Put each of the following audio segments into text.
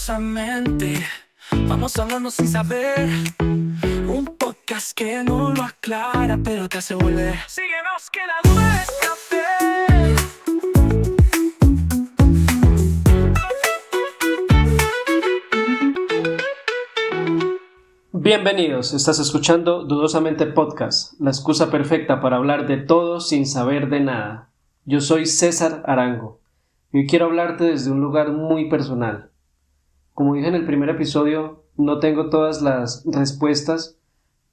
Dudosamente, vamos a hablarnos sin saber. Un podcast que no lo aclara, pero te hace volver. Síguenos que la duda es café. Bienvenidos, estás escuchando Dudosamente Podcast, la excusa perfecta para hablar de todo sin saber de nada. Yo soy César Arango y hoy quiero hablarte desde un lugar muy personal. Como dije en el primer episodio, no tengo todas las respuestas,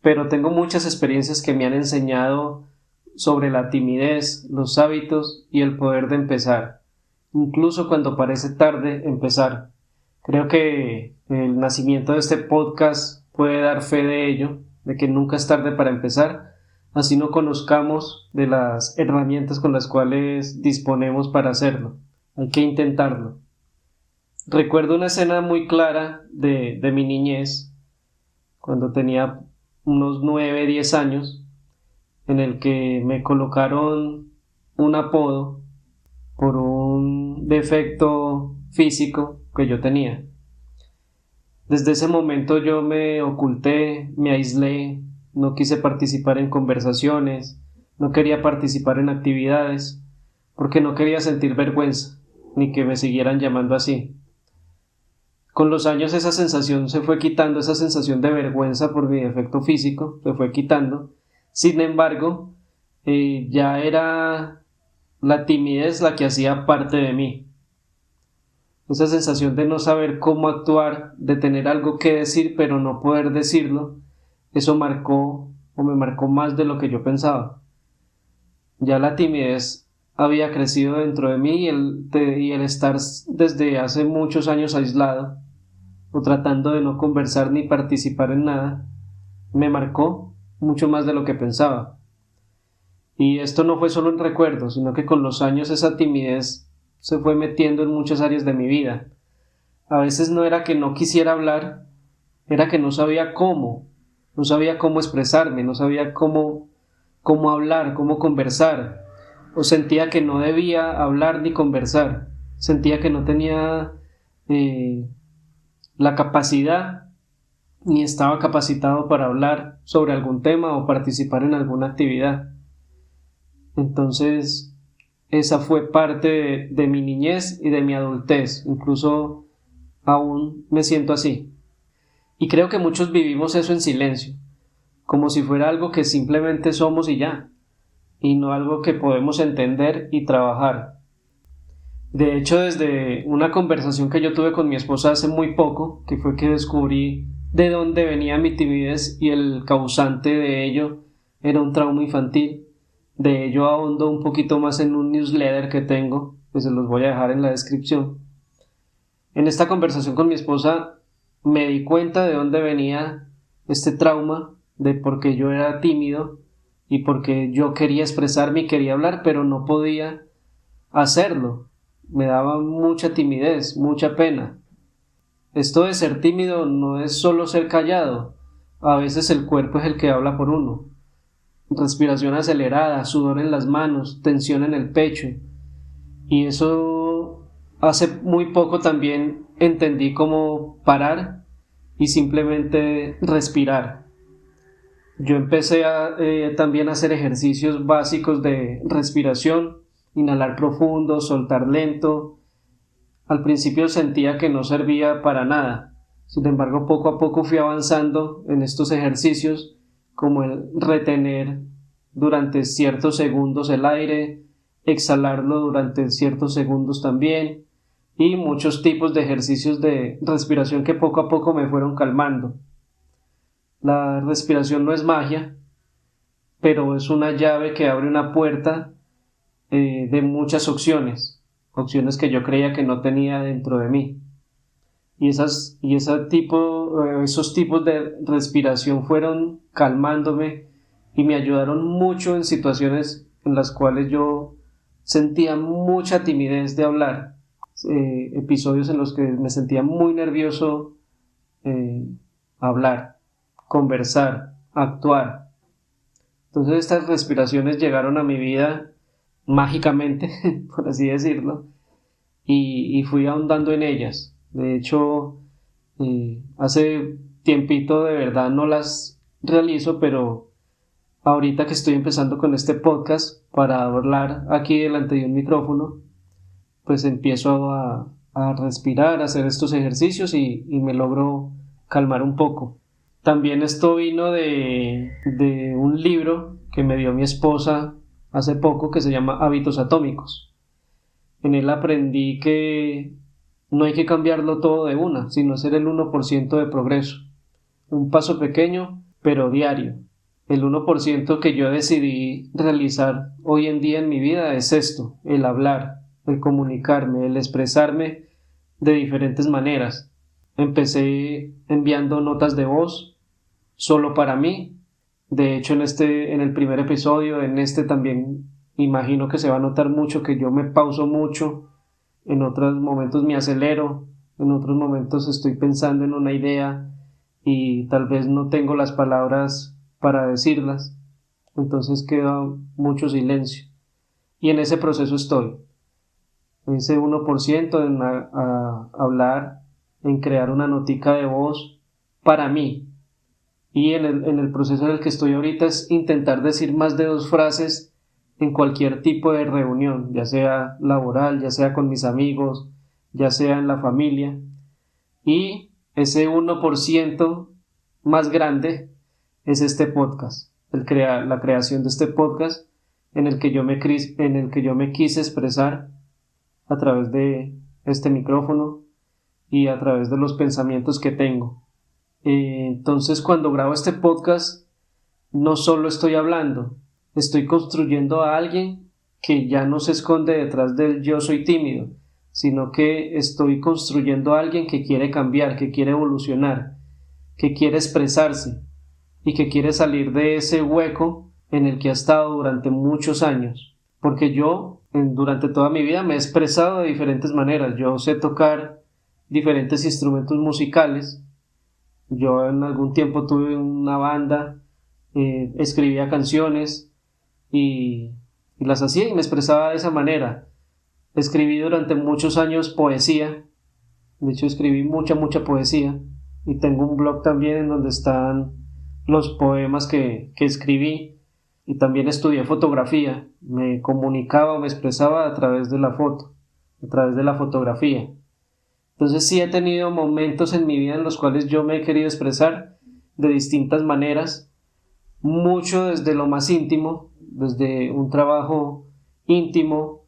pero tengo muchas experiencias que me han enseñado sobre la timidez, los hábitos y el poder de empezar, incluso cuando parece tarde empezar. Creo que el nacimiento de este podcast puede dar fe de ello, de que nunca es tarde para empezar, así no conozcamos de las herramientas con las cuales disponemos para hacerlo. Hay que intentarlo. Recuerdo una escena muy clara de mi niñez, cuando tenía unos 9, 10 años, en el que me colocaron un apodo por un defecto físico que yo tenía. Desde ese momento yo me oculté, me aislé, no quise participar en conversaciones, no quería participar en actividades, porque no quería sentir vergüenza, ni que me siguieran llamando así. Con los años esa sensación se fue quitando, esa sensación de vergüenza por mi defecto físico se fue quitando. Sin embargo, ya era la timidez la que hacía parte de mí. Esa sensación de no saber cómo actuar, de tener algo que decir pero no poder decirlo, eso marcó o me marcó más de lo que yo pensaba. Ya la timidez había crecido dentro de mí y el estar desde hace muchos años aislado o tratando de no conversar ni participar en nada, me marcó mucho más de lo que pensaba. Y esto no fue solo un recuerdo, sino que con los años esa timidez se fue metiendo en muchas áreas de mi vida. A veces no era que no quisiera hablar, era que no sabía cómo expresarme, no sabía cómo hablar, cómo conversar, o sentía que no debía hablar ni conversar, sentía que no tenía la capacidad ni estaba capacitado para hablar sobre algún tema o participar en alguna actividad. Entonces, esa fue parte de mi niñez y de mi adultez, incluso aún me siento así. Y creo que muchos vivimos eso en silencio, como si fuera algo que simplemente somos y ya, y no algo que podemos entender y trabajar. De hecho, desde una conversación que yo tuve con mi esposa hace muy poco, que fue que descubrí de dónde venía mi timidez y el causante de ello era un trauma infantil. De ello ahondo un poquito más en un newsletter que tengo, que se los voy a dejar en la descripción. En esta conversación con mi esposa me di cuenta de dónde venía este trauma, de por qué yo era tímido y porque yo quería expresarme y quería hablar, pero no podía hacerlo. Me daba mucha timidez, mucha pena. Esto de ser tímido no es solo ser callado, a veces el cuerpo es el que habla por uno. Respiración acelerada, sudor en las manos, tensión en el pecho. Y eso hace muy poco también entendí cómo parar y simplemente respirar. Yo empecé también a hacer ejercicios básicos de respiración, inhalar profundo, soltar lento. Al principio sentía que no servía para nada. Sin embargo, poco a poco fui avanzando en estos ejercicios, como el retener durante ciertos segundos el aire, exhalarlo durante ciertos segundos también, y muchos tipos de ejercicios de respiración que poco a poco me fueron calmando. La respiración no es magia, pero es una llave que abre una puerta de muchas opciones que yo creía que no tenía dentro de mí. Y esos tipos de respiración fueron calmándome y me ayudaron mucho en situaciones en las cuales yo sentía mucha timidez de hablar, episodios en los que me sentía muy nervioso hablar, conversar, actuar. Entonces estas respiraciones llegaron a mi vida mágicamente, por así decirlo, y fui ahondando en ellas. De hecho, Hace tiempito de verdad no las realizo, pero ahorita que estoy empezando con este podcast para hablar aquí delante de un micrófono, pues empiezo a respirar, a hacer estos ejercicios y me logro calmar un poco. También esto vino de un libro que me dio mi esposa hace poco que se llama Hábitos Atómicos. En él aprendí que no hay que cambiarlo todo de una, sino hacer el 1% de progreso. Un paso pequeño, pero diario. El 1% que yo decidí realizar hoy en día en mi vida es esto, el hablar, el comunicarme, el expresarme de diferentes maneras. Empecé enviando notas de voz solo para mí. De hecho, en el primer episodio, en este también imagino que se va a notar mucho que yo me pauso mucho, en otros momentos me acelero, en otros momentos estoy pensando en una idea y tal vez no tengo las palabras para decirlas, entonces queda mucho silencio. Y en ese proceso estoy, ese 1% en hablar, en crear una notica de voz para mí. Y en el proceso en el que estoy ahorita es intentar decir más de 2 frases en cualquier tipo de reunión, ya sea laboral, ya sea con mis amigos, ya sea en la familia. Y ese 1% más grande es este podcast, la creación de este podcast en el que yo me quise expresar a través de este micrófono y a través de los pensamientos que tengo. Entonces, cuando grabo este podcast, no solo estoy hablando, estoy construyendo a alguien que ya no se esconde detrás del yo soy tímido, sino que estoy construyendo a alguien que quiere cambiar, que quiere evolucionar, que quiere expresarse y que quiere salir de ese hueco en el que ha estado durante muchos años. Porque yo, durante toda mi vida, me he expresado de diferentes maneras. Yo sé tocar diferentes instrumentos musicales. Yo en algún tiempo tuve una banda, escribía canciones y las hacía y me expresaba de esa manera. Escribí durante muchos años poesía, de hecho escribí mucha poesía y tengo un blog también en donde están los poemas que escribí, y también estudié fotografía, me comunicaba o me expresaba a través de la foto, a través de la fotografía. Entonces sí he tenido momentos en mi vida en los cuales yo me he querido expresar de distintas maneras, mucho desde lo más íntimo, desde un trabajo íntimo,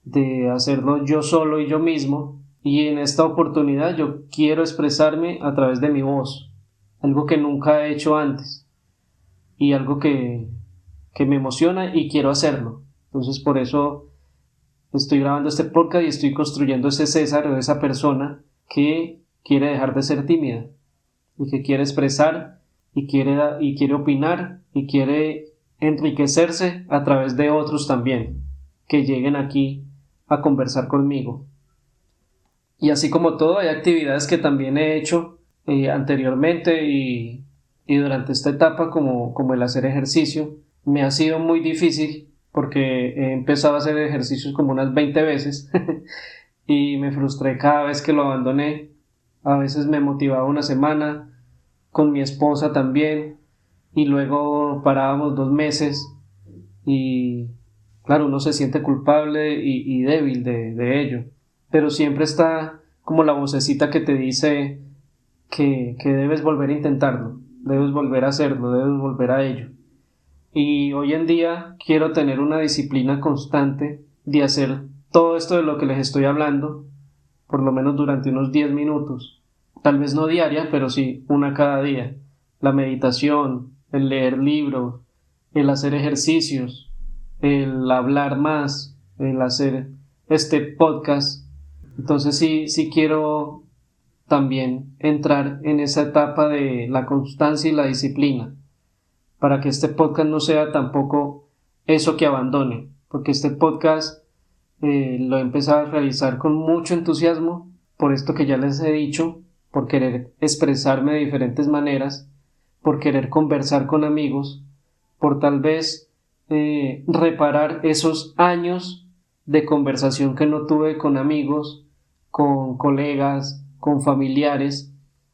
de hacerlo yo solo y yo mismo, y en esta oportunidad yo quiero expresarme a través de mi voz, algo que nunca he hecho antes, y algo que me emociona y quiero hacerlo. Entonces por eso estoy grabando este podcast y estoy construyendo ese César o esa persona que quiere dejar de ser tímida y que quiere expresar y quiere opinar y quiere enriquecerse a través de otros también que lleguen aquí a conversar conmigo. Y así como todo, hay actividades que también he hecho anteriormente y durante esta etapa, como el hacer ejercicio. Me ha sido muy difícil porque he empezado a hacer ejercicios como unas 20 veces y me frustré cada vez que lo abandoné. A veces me motivaba una semana, con mi esposa también, y luego parábamos 2 meses y claro, uno se siente culpable y débil de ello, pero siempre está como la vocecita que te dice que debes volver a intentarlo, debes volver a hacerlo, debes volver a ello. Y hoy en día quiero tener una disciplina constante de hacer todo esto de lo que les estoy hablando, por lo menos durante unos 10 minutos. Tal vez no diaria, pero sí una cada día. La meditación, el leer libros, el hacer ejercicios, el hablar más, el hacer este podcast. Entonces sí quiero también entrar en esa etapa de la constancia y la disciplina, para que este podcast no sea tampoco eso que abandone, porque este podcast lo he empezado a realizar con mucho entusiasmo, por esto que ya les he dicho, por querer expresarme de diferentes maneras, por querer conversar con amigos, por tal vez reparar esos años de conversación que no tuve con amigos, con colegas, con familiares,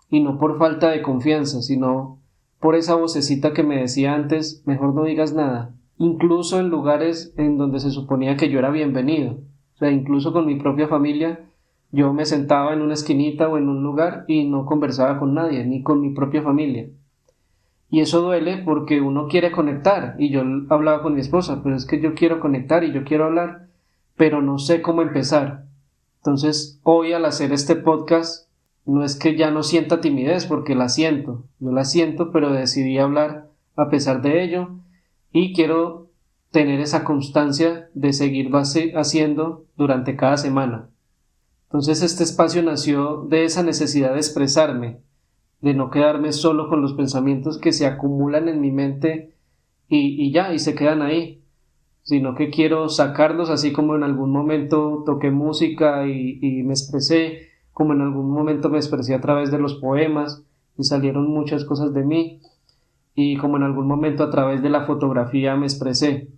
y no por falta de confianza, sino por esa vocecita que me decía antes, mejor no digas nada, incluso en lugares en donde se suponía que yo era bienvenido. O sea, incluso con mi propia familia, yo me sentaba en una esquinita o en un lugar y no conversaba con nadie, ni con mi propia familia. Y eso duele porque uno quiere conectar, y yo hablaba con mi esposa, pero es que yo quiero conectar y yo quiero hablar, pero no sé cómo empezar. Entonces, hoy al hacer este podcast, no es que ya no sienta timidez, porque la siento, yo la siento, pero decidí hablar a pesar de ello, y quiero tener esa constancia de seguirlo haciendo durante cada semana. Entonces, este espacio nació de esa necesidad de expresarme, de no quedarme solo con los pensamientos que se acumulan en mi mente y se quedan ahí, sino que quiero sacarlos, así como en algún momento toqué música y me expresé, como en algún momento me expresé a través de los poemas y salieron muchas cosas de mí, y como en algún momento a través de la fotografía me expresé.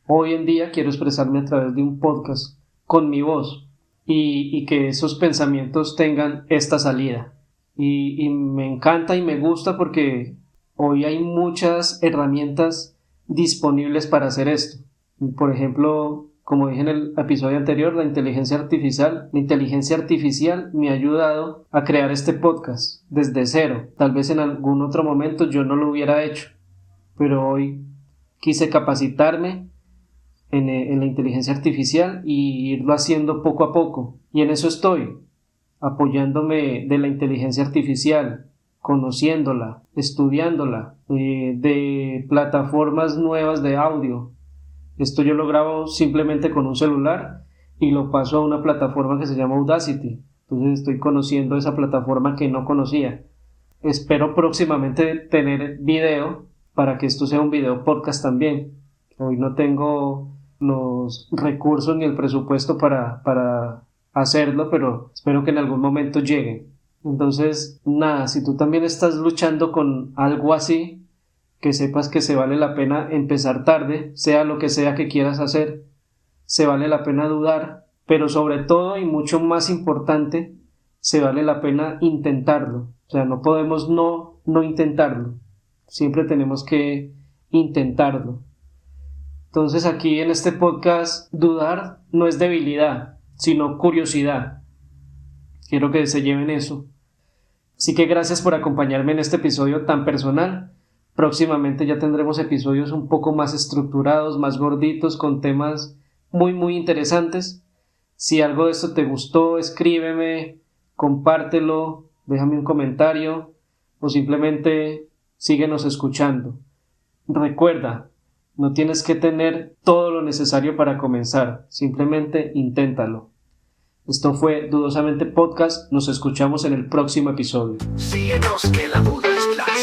Hoy en día quiero expresarme a través de un podcast con mi voz y que esos pensamientos tengan esta salida. Y me encanta y me gusta porque hoy hay muchas herramientas disponibles para hacer esto. Por ejemplo, como dije en el episodio anterior, la inteligencia artificial me ha ayudado a crear este podcast desde cero. Tal vez en algún otro momento yo no lo hubiera hecho, pero hoy quise capacitarme en la inteligencia artificial y irlo haciendo poco a poco. Y en eso estoy, apoyándome de la inteligencia artificial, conociéndola, estudiándola, de plataformas nuevas de audio. Esto yo lo grabo simplemente con un celular y lo paso a una plataforma que se llama Audacity. Entonces estoy conociendo esa plataforma que no conocía. Espero próximamente tener video para que esto sea un video podcast también. Hoy no tengo los recursos ni el presupuesto para hacerlo, pero espero que en algún momento llegue. Entonces, nada, si tú también estás luchando con algo así, que sepas que se vale la pena empezar tarde, sea lo que sea que quieras hacer, se vale la pena dudar, pero sobre todo y mucho más importante, se vale la pena intentarlo. O sea, no podemos no intentarlo, siempre tenemos que intentarlo. Entonces aquí en este podcast, dudar no es debilidad, sino curiosidad. Quiero que se lleven eso. Así que gracias por acompañarme en este episodio tan personal. Próximamente ya tendremos episodios un poco más estructurados, más gorditos, con temas muy interesantes. Si algo de esto te gustó, escríbeme, compártelo, déjame un comentario o simplemente síguenos escuchando. Recuerda, no tienes que tener todo lo necesario para comenzar, simplemente inténtalo. Esto fue Dudosamente Podcast, nos escuchamos en el próximo episodio. Síguenos que la duda es clara.